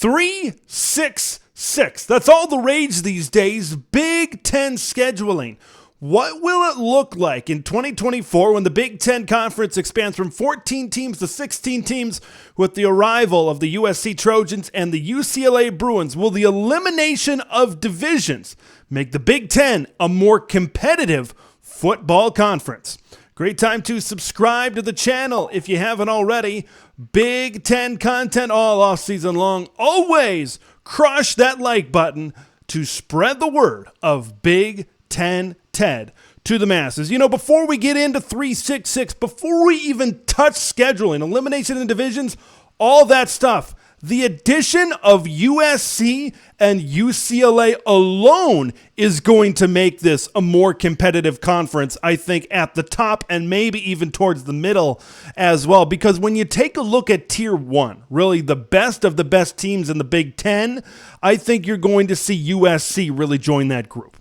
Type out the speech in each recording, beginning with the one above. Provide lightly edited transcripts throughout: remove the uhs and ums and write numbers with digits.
3-6-6. That's all the rage these days. Big Ten scheduling. What will it look like in 2024 when the Big Ten Conference expands from 14 teams to 16 teams with the arrival of the USC Trojans and the UCLA Bruins? Will the elimination of divisions make the Big Ten a more competitive football conference? Great time to subscribe to the channel if you haven't already. Big Ten content all off season long. Always crush that like button to spread the word of Big Ten Ted to the masses. You know, before we get into 366, before we even touch scheduling, elimination and divisions, all that stuff, the addition of USC and UCLA alone is going to make this a more competitive conference, I think, at the top and maybe even towards the middle as well. Because when you take a look at Tier 1, really the best of the best teams in the Big Ten, I think you're going to see USC really join that group.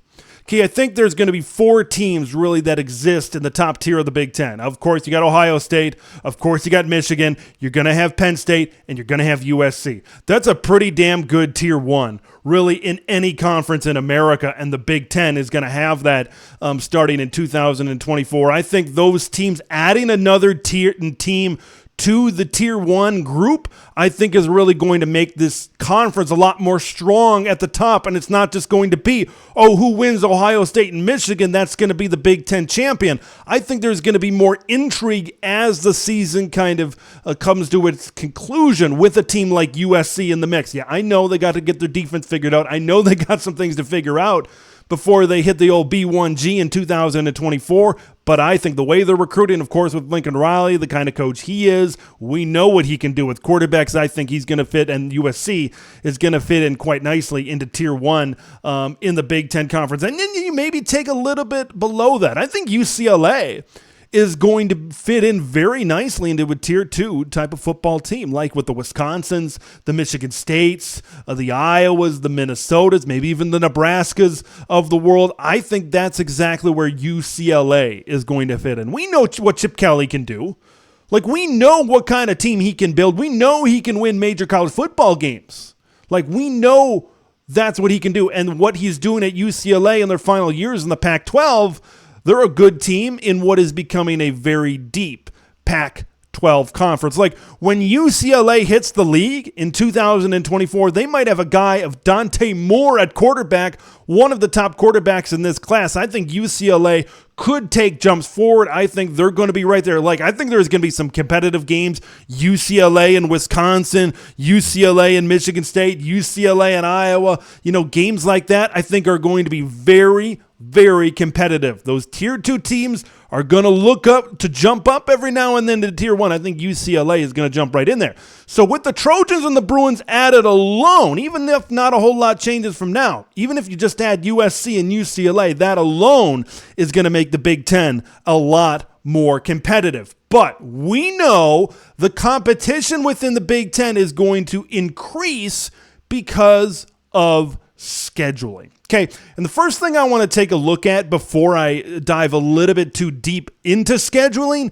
Okay, I think there's going to be 4 teams really that exist in the top tier of the Big Ten. Of course, you got Ohio State. Of course, you got Michigan. You're going to have Penn State, and you're going to have USC. That's a pretty damn good Tier 1, really, in any conference in America, and the Big Ten is going to have that starting in 2024. I think those teams adding another team to the Tier 1 group, I think is really going to make this conference a lot more strong at the top. And it's not just going to be, who wins Ohio State and Michigan, that's going to be the Big Ten champion. I think there's going to be more intrigue as the season kind of comes to its conclusion with a team like USC in the mix. Yeah, I know they got to get their defense figured out. I know they got some things to figure out before they hit the old B1G in 2024. But I think the way they're recruiting, of course, with Lincoln Riley, the kind of coach he is, we know what he can do with quarterbacks. I think he's going to fit, and USC is going to fit in quite nicely into Tier 1 in the Big Ten Conference. And then you maybe take a little bit below that. I think UCLA is going to fit in very nicely into a Tier 2 type of football team, like with the Wisconsins, the Michigan States, the Iowas, the Minnesotas, maybe even the Nebraskas of the world. I think that's exactly where UCLA is going to fit in. We know what Chip Kelly can do. Like, we know what kind of team he can build. We know he can win major college football games. Like, we know that's what he can do. And what he's doing at UCLA in their final years in the Pac-12, they're a good team in what is becoming a very deep Pac-12 conference. Like, when UCLA hits the league in 2024, they might have a guy of Dante Moore at quarterback, one of the top quarterbacks in this class. I think UCLA could take jumps forward. I think they're going to be right there. Like, I think there's going to be some competitive games. UCLA and Wisconsin, UCLA and Michigan State, UCLA and Iowa. You know, games like that I think are going to be very, very competitive. Those Tier 2 teams are going to look up to jump up every now and then to Tier 1. I think UCLA is going to jump right in there. So with the Trojans and the Bruins added alone, even if not a whole lot changes from now, even if you just add USC and UCLA, that alone is going to make the Big Ten a lot more competitive. But we know the competition within the Big Ten is going to increase because of scheduling. Okay, and the first thing I want to take a look at before I dive a little bit too deep into scheduling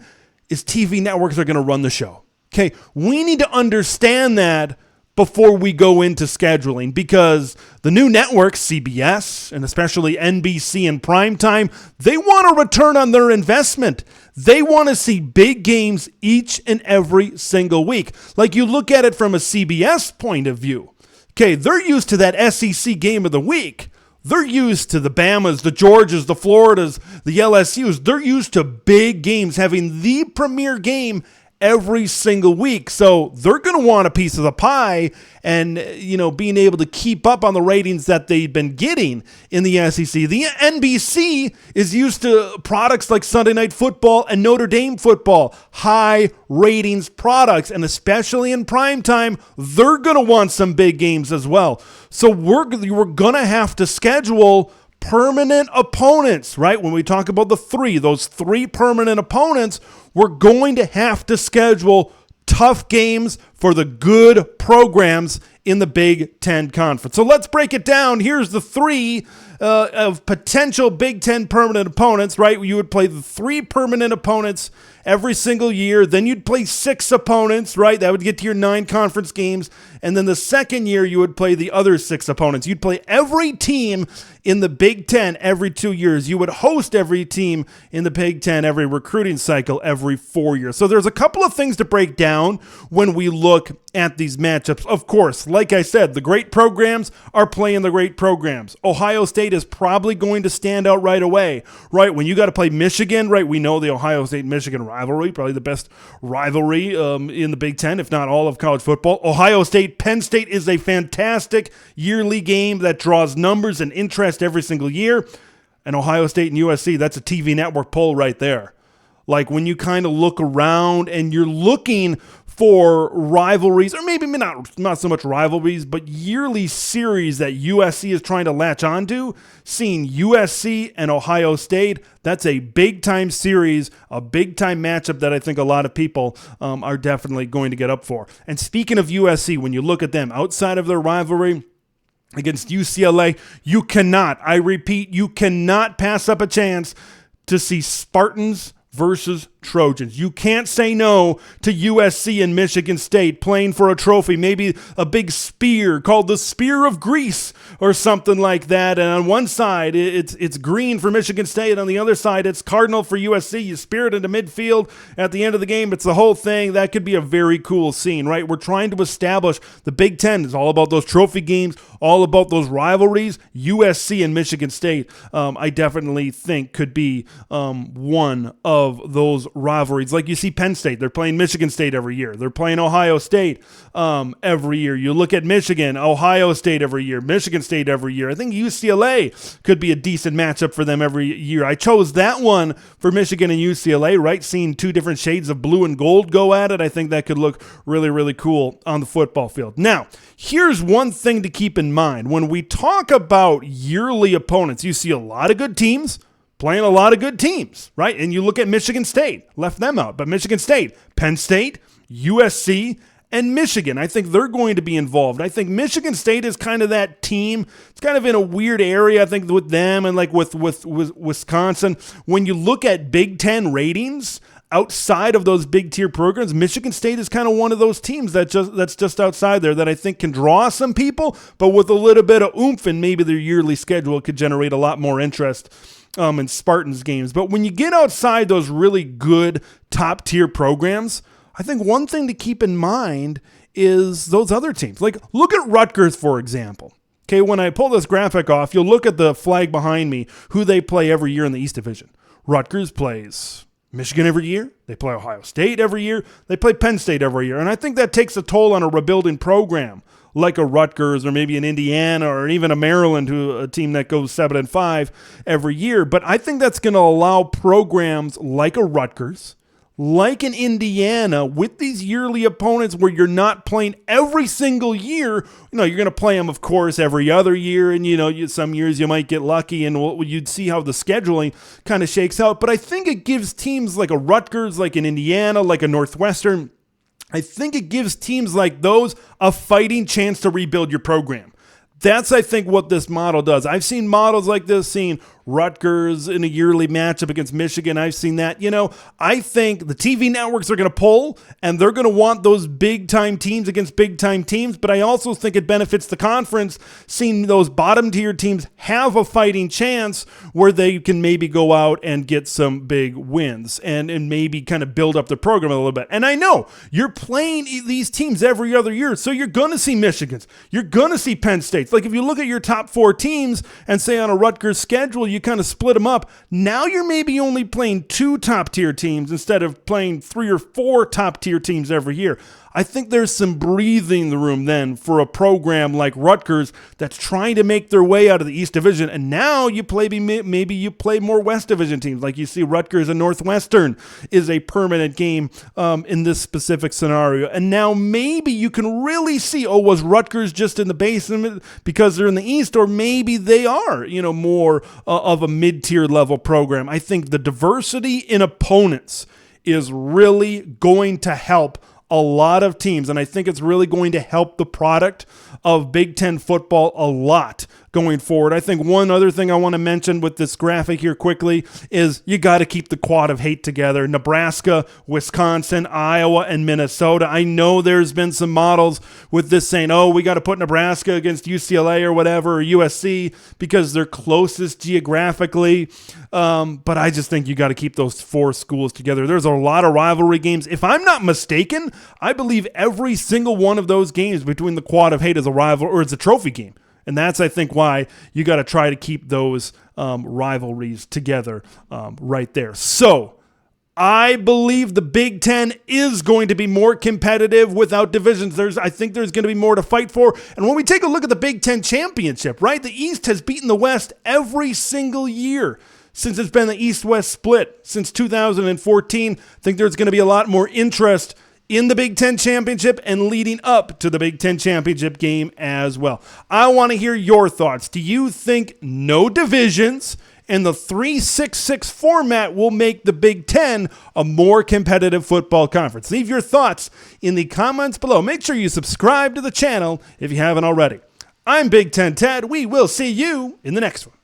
is TV networks are going to run the show. Okay, we need to understand that before we go into scheduling, because the new networks, CBS and especially NBC in primetime, they want a return on their investment. They want to see big games each and every single week. Like, you look at it from a CBS point of view. Okay, they're used to that SEC game of the week. They're used to the Bamas, the Georgias, the Floridas, the LSUs. They're used to big games, having the premier game every single week. So they're going to want a piece of the pie and, you know, being able to keep up on the ratings that they've been getting in the SEC. The NBC is used to products like Sunday Night Football and Notre Dame football, high ratings products, and especially in primetime, they're going to want some big games as well. So we're going to have to schedule permanent opponents, right? When we talk about those three permanent opponents, we're going to have to schedule tough games for the good programs in the Big Ten Conference. So let's break it down. Here's the three of potential Big Ten permanent opponents, right? You would play the 3 permanent opponents every single year. Then you'd play 6 opponents, right? That would get to your 9 conference games. And then the second year, you would play the other 6 opponents. You'd play every team in the Big Ten every 2 years. You would host every team in the Big Ten every recruiting cycle every 4 years. So there's a couple of things to break down when we look at these matchups. Of course, like I said, the great programs are playing the great programs. Ohio State is probably going to stand out right away, right? When you got to play Michigan, right? We know the Ohio State-Michigan rivalry, probably the best rivalry in the Big Ten, if not all of college football. Ohio State-Penn State is a fantastic yearly game that draws numbers and interest every single year. And Ohio State and USC, that's a TV network poll right there. Like when you kind of look around and you're looking for rivalries, or maybe not so much rivalries, but yearly series that USC is trying to latch onto, seeing USC and Ohio State, that's a big-time series, a big-time matchup that I think a lot of people are definitely going to get up for. And speaking of USC, when you look at them outside of their rivalry against UCLA, you cannot, I repeat, you cannot pass up a chance to see Spartans versus Trojans. You can't say no to USC and Michigan State playing for a trophy, maybe a big spear called the Spear of Greece or something like that. And on one side, it's green for Michigan State. On the other side, it's cardinal for USC. You spear it into midfield at the end of the game. It's the whole thing. That could be a very cool scene, right? We're trying to establish the Big Ten is all about those trophy games, all about those rivalries. USC and Michigan State, I definitely think could be one of those rivalries. Like you see Penn State, they're playing Michigan State every year. They're playing Ohio State every year. You look at Michigan, Ohio State every year, Michigan State every year. I think UCLA could be a decent matchup for them every year. I chose that one for Michigan and UCLA, right? Seeing 2 different shades of blue and gold go at it, I think that could look really, really cool on the football field. Now, here's one thing to keep in mind. When we talk about yearly opponents, you see a lot of good teams playing a lot of good teams, right? And you look at Michigan State, left them out, but Michigan State, Penn State, USC, and Michigan, I think they're going to be involved. I think Michigan State is kind of that team. It's kind of in a weird area, I think, with them and like with Wisconsin. When you look at Big Ten ratings, outside of those big tier programs, Michigan State is kind of one of those teams that's just outside there that I think can draw some people, but with a little bit of oomph and maybe their yearly schedule could generate a lot more interest in Spartans games. But when you get outside those really good top tier programs, I think one thing to keep in mind is those other teams. Like look at Rutgers, for example. Okay, when I pull this graphic off, you'll look at the flag behind me, who they play every year in the East Division. Rutgers plays Michigan every year. They play Ohio State every year. They play Penn State every year. And I think that takes a toll on a rebuilding program like a Rutgers or maybe an Indiana or even a Maryland, a team that goes 7-5 every year. But I think that's going to allow programs like a Rutgers, like an Indiana, with these yearly opponents where you're not playing every single year. You know, you're going to play them, of course, every other year. And, some years you might get lucky and you'd see how the scheduling kind of shakes out. But I think it gives teams like a Rutgers, like an Indiana, like a Northwestern, I think it gives teams like those a fighting chance to rebuild your program. That's, I think, what this model does. I've seen models like this, seen Rutgers in a yearly matchup against Michigan. I've seen that. I think the TV networks are going to pull, and they're going to want those big-time teams against big-time teams, but I also think it benefits the conference seeing those bottom-tier teams have a fighting chance where they can maybe go out and get some big wins and maybe kind of build up the program a little bit. And I know you're playing these teams every other year, so you're going to see Michigans. You're going to see Penn States. Like if you look at your top 4 teams and say on a Rutgers schedule, you kind of split them up. Now you're maybe only playing 2 top-tier teams instead of playing 3 or 4 top-tier teams every year. I think there's some breathing room then for a program like Rutgers that's trying to make their way out of the East Division. And now you play maybe you play more West Division teams. Like you see Rutgers and Northwestern is a permanent game in this specific scenario. And now maybe you can really see, was Rutgers just in the basement because they're in the East? Or maybe they are, more of a mid-tier level program. I think the diversity in opponents is really going to help a lot of teams, and I think it's really going to help the product of Big Ten football a lot going forward. I think one other thing I want to mention with this graphic here quickly is you got to keep the quad of hate together. Nebraska, Wisconsin, Iowa, and Minnesota. I know there's been some models with this saying, oh, we got to put Nebraska against UCLA or whatever, or USC, because they're closest geographically. But I just think you got to keep those four schools together. There's a lot of rivalry games. If I'm not mistaken, I believe every single one of those games between the quad of hate is a rival or it's a trophy game. And that's, I think, why you got to try to keep those rivalries together right there. So I believe the Big Ten is going to be more competitive without divisions. I think there's going to be more to fight for. And when we take a look at the Big Ten championship, right, the East has beaten the West every single year since it's been the East-West split since 2014. I think there's going to be a lot more interest in the Big Ten championship and leading up to the Big Ten championship game as well. I want to hear your thoughts. Do you think no divisions and the 3-6-6 format will make the Big Ten a more competitive football conference? Leave your thoughts in the comments below. Make sure you subscribe to the channel if you haven't already. I'm Big Ten Ted. We will see you in the next one.